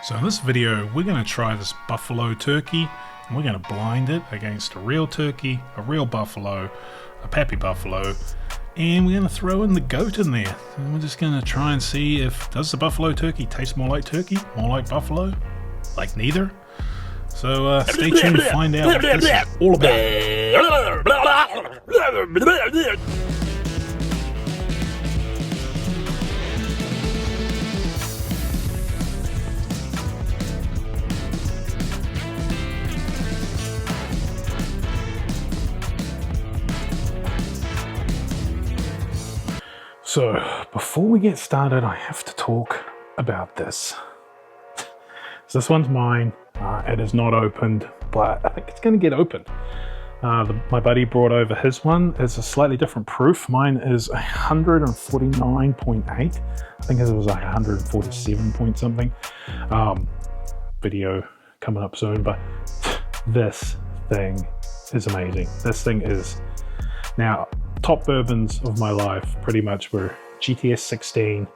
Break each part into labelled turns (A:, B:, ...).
A: So in this video we're going to try this buffalo turkey and we're going to blind it against a real turkey, a real buffalo, a Pappy buffalo, and we're going to throw in the goat in there. And we're just going to try and see if does the buffalo turkey taste more like turkey, more like buffalo, like neither. So stay tuned to find out what this is all about. So, before we get started, I have to talk about this. So this one's mine. It is not opened, but I think it's going to get opened. My buddy brought over his one. It's a slightly different proof. Mine is 149.8. I think his was like 147 point something. Video coming up soon, but this thing is amazing. This thing is... Now, top bourbons of my life pretty much were GTS 16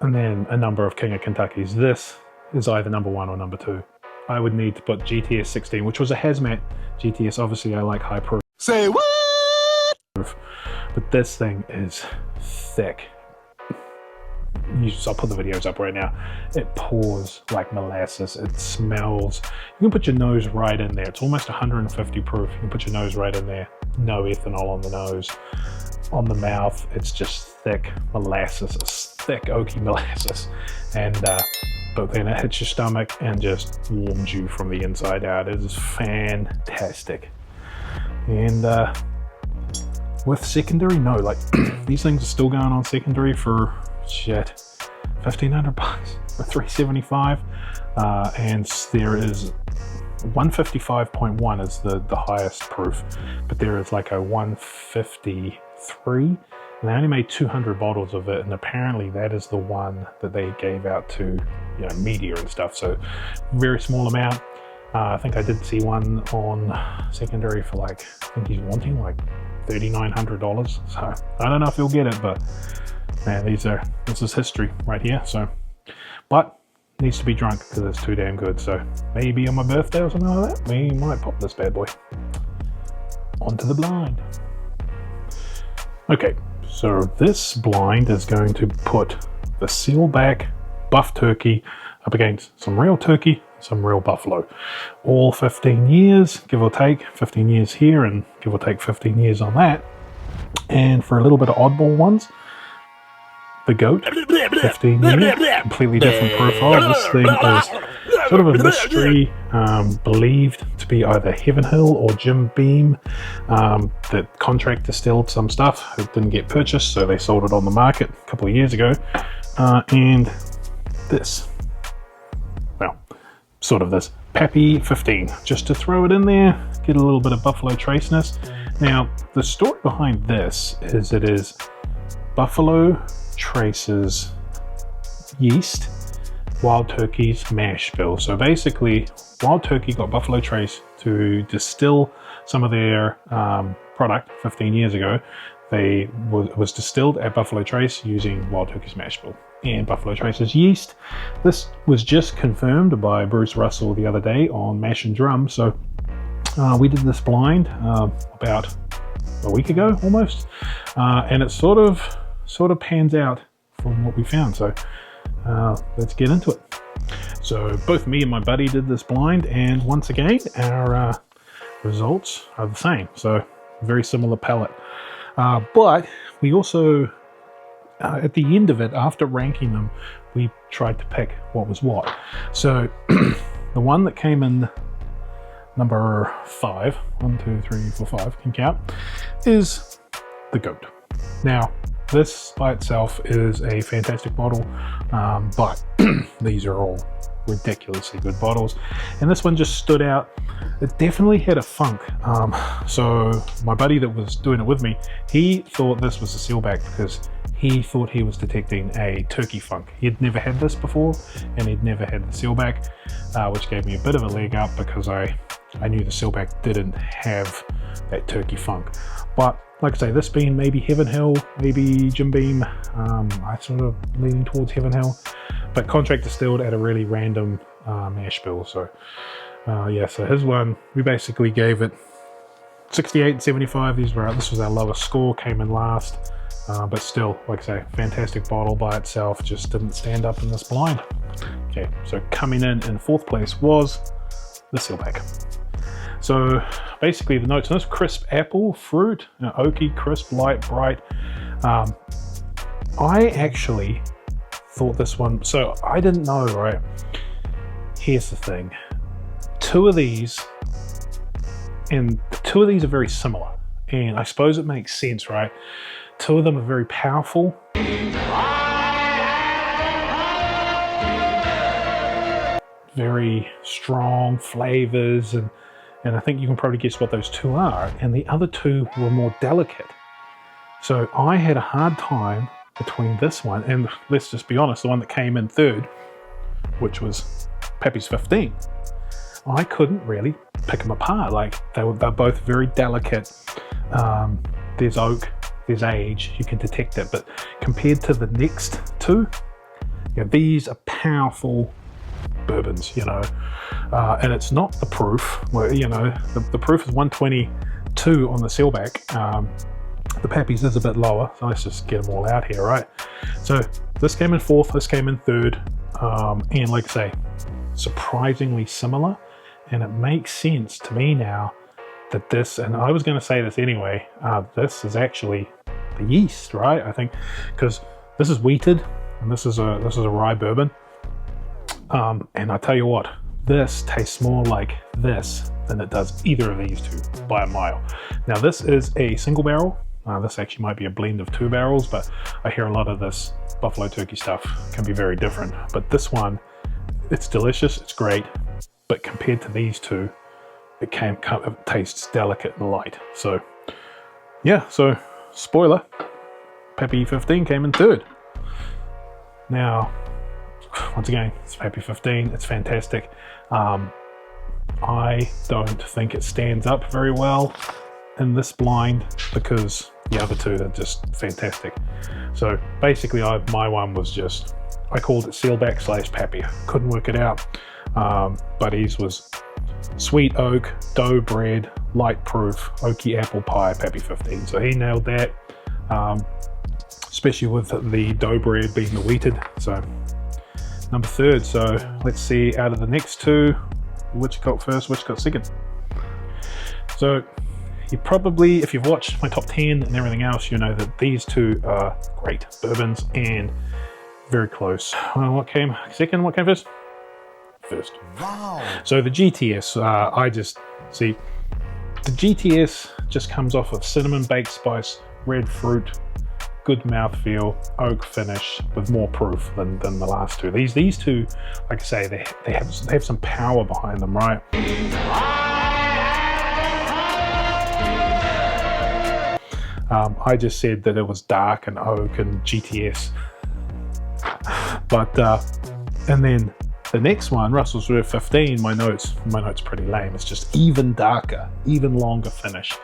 A: and then a number of King of Kentuckys. This is either number one or number two. I would need to put GTS 16, which was a hazmat GTS. Obviously I like high proof.
B: Say what?
A: But this thing is thick. I'll put the videos up right now. It pours like molasses. It smells. You can put your nose right in there. It's almost 150 proof. You can put your nose right in there. No ethanol on the nose. On the mouth, it's just thick molasses. It's thick oaky molasses. And but then it hits your stomach and just warms you from the inside out. It is fantastic. And with secondary, no, like these things are still going on secondary for shit, $1,500 or $375, and there is 155.1 is the highest proof, but there is like a 153, and they only made 200 bottles of it, and apparently that is the one that they gave out to, you know, media and stuff. So very small amount. I think I did see one on secondary for like, I think he's wanting like $3,900. So I don't know if he'll get it, but man, this is history right here. So, but needs to be drunk because it's too damn good. So maybe on my birthday or something like that, we might pop this bad boy onto the blind. Okay, so this blind is going to put the sealback buff turkey up against some real turkey, some real buffalo. All 15 years, give or take, 15 years here and give or take 15 years on that. And for a little bit of oddball ones, the goat, 15 years, completely different profile. This thing is sort of a mystery, believed to be either Heaven Hill or Jim Beam. The contract distilled some stuff. It didn't get purchased, so they sold it on the market a couple of years ago. And this, well, sort of this Pappy15, just to throw it in there, get a little bit of buffalo traceness. Now, the story behind this is it is Buffalo Trace's yeast, Wild Turkey's mash bill. So basically, Wild Turkey got Buffalo Trace to distill some of their product 15 years ago. It was distilled at Buffalo Trace using Wild Turkey's mash bill and Buffalo Trace's yeast. This was just confirmed by Bruce Russell the other day on Mash and Drum. So we did this blind about a week ago almost, and it sort of pans out from what we found. So let's get into it. So both me and my buddy did this blind, and once again our results are the same. So very similar palette, but we also at the end of it, after ranking them, we tried to pick what was what. So the one that came in number 5, 1, 2, 3, 4, 5, can count, is the goat. Now this by itself is a fantastic bottle, but these are all ridiculously good bottles, and this one just stood out. It definitely had a funk. So my buddy that was doing it with me, he thought this was a sealback because he thought he was detecting a turkey funk. He had never had this before, and he'd never had the sealback, which gave me a bit of a leg up because I knew the sealback didn't have that turkey funk. But like I say, this being maybe Heaven Hill, maybe Jim Beam, I sort of leaning towards Heaven Hill. but contract distilled at a really random mash bill. So yeah, so his one, we basically gave it 68 and 75. This was our lowest score, came in last, but still, like I say, fantastic bottle by itself, just didn't stand up in this blind. Okay, so coming in fourth place was the Sealback. So basically the notes on this: crisp apple, fruit, oaky, crisp, light, bright. I actually thought this one, so I didn't know, right? Here's the thing. Two of these are very similar, and I suppose it makes sense, right? Two of them are very powerful. Very strong flavors, and I think you can probably guess what those two are. And the other two were more delicate. So I had a hard time between this one and, let's just be honest, the one that came in third, which was Pappy's 15. I couldn't really pick them apart. Like they're both very delicate. There's oak, there's age, you can detect it, but compared to the next two, these are powerful bourbons, and it's not the proof where, the proof is 122 on the Sealback. The Pappy's is a bit lower, so let's just get them all out here, right? So this came in fourth, this came in third, and like I say, surprisingly similar. And it makes sense to me now that this, and I was going to say this anyway, this is actually the yeast, right? I think because this is wheated and this is a rye bourbon, and I tell you what, this tastes more like this than it does either of these two by a mile. Now this is a single barrel. This actually might be a blend of 2 barrels, but I hear a lot of this buffalo turkey stuff can be very different. But this one, it's delicious, it's great, but compared to these two, it tastes delicate and light. So yeah, so spoiler, Pappy15 came in third. Now, once again, it's Pappy15, it's fantastic. I don't think it stands up very well in this blind because the other two are just fantastic. So basically my one was just, I called it Sealback / Pappy. Couldn't work it out. But his was sweet oak, dough bread, light proof, oaky apple pie, Pappy15. So he nailed that, especially with the dough bread being the wheated. So number third. So let's see, out of the next two, which got first, which got second. So you probably, if you've watched my top 10 and everything else, you know that these two are great bourbons and very close. What came second? What came first? First. Wow. So the GTS, I just see the GTS just comes off of cinnamon, baked spice, red fruit, good mouthfeel, oak finish with more proof than the last two. These two, like I say, they have some power behind them, right? I just said that it was dark and oak and GTS, but and then the next one, Russell's Reserve 15, my note's pretty lame. It's just even darker, even longer finish.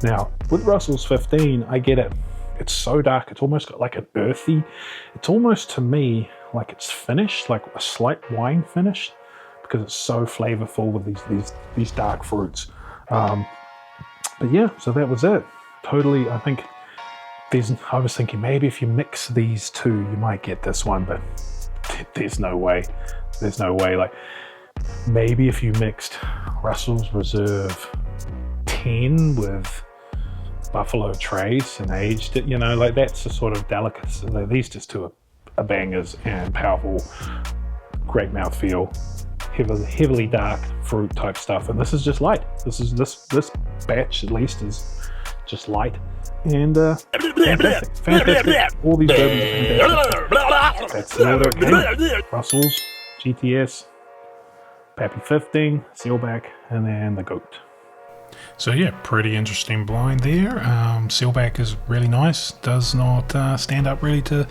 A: Now with Russell's 15, I get it. It's so dark, it's almost got like an earthy, it's almost to me like it's finished, like a slight wine finish, because it's so flavorful with these dark fruits. But yeah, so that was it. Totally, I think I was thinking maybe if you mix these two, you might get this one, but there's no way. There's no way. Like maybe if you mixed Russell's Reserve 10 with Buffalo Trace and aged it, like that's the sort of delicacy. These just two are bangers and powerful, great mouthfeel, heavily dark fruit type stuff, and this is just light. This batch at least is just light and fantastic. All these bourbons are fantastic. That's the order it came. Russell's, GTS, Pappy15, Sealback, and then the Goat. So yeah, pretty interesting blind there. Sealback is really nice. Does not stand up really to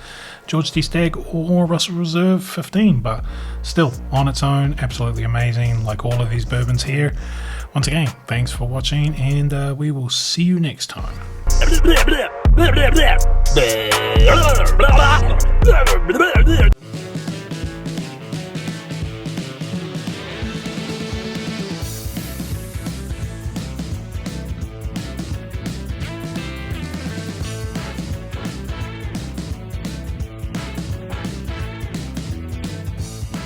A: George T. Stagg or Russell Reserve 15, but still on its own, absolutely amazing. Like all of these bourbons here. Once again, thanks for watching, and we will see you next time.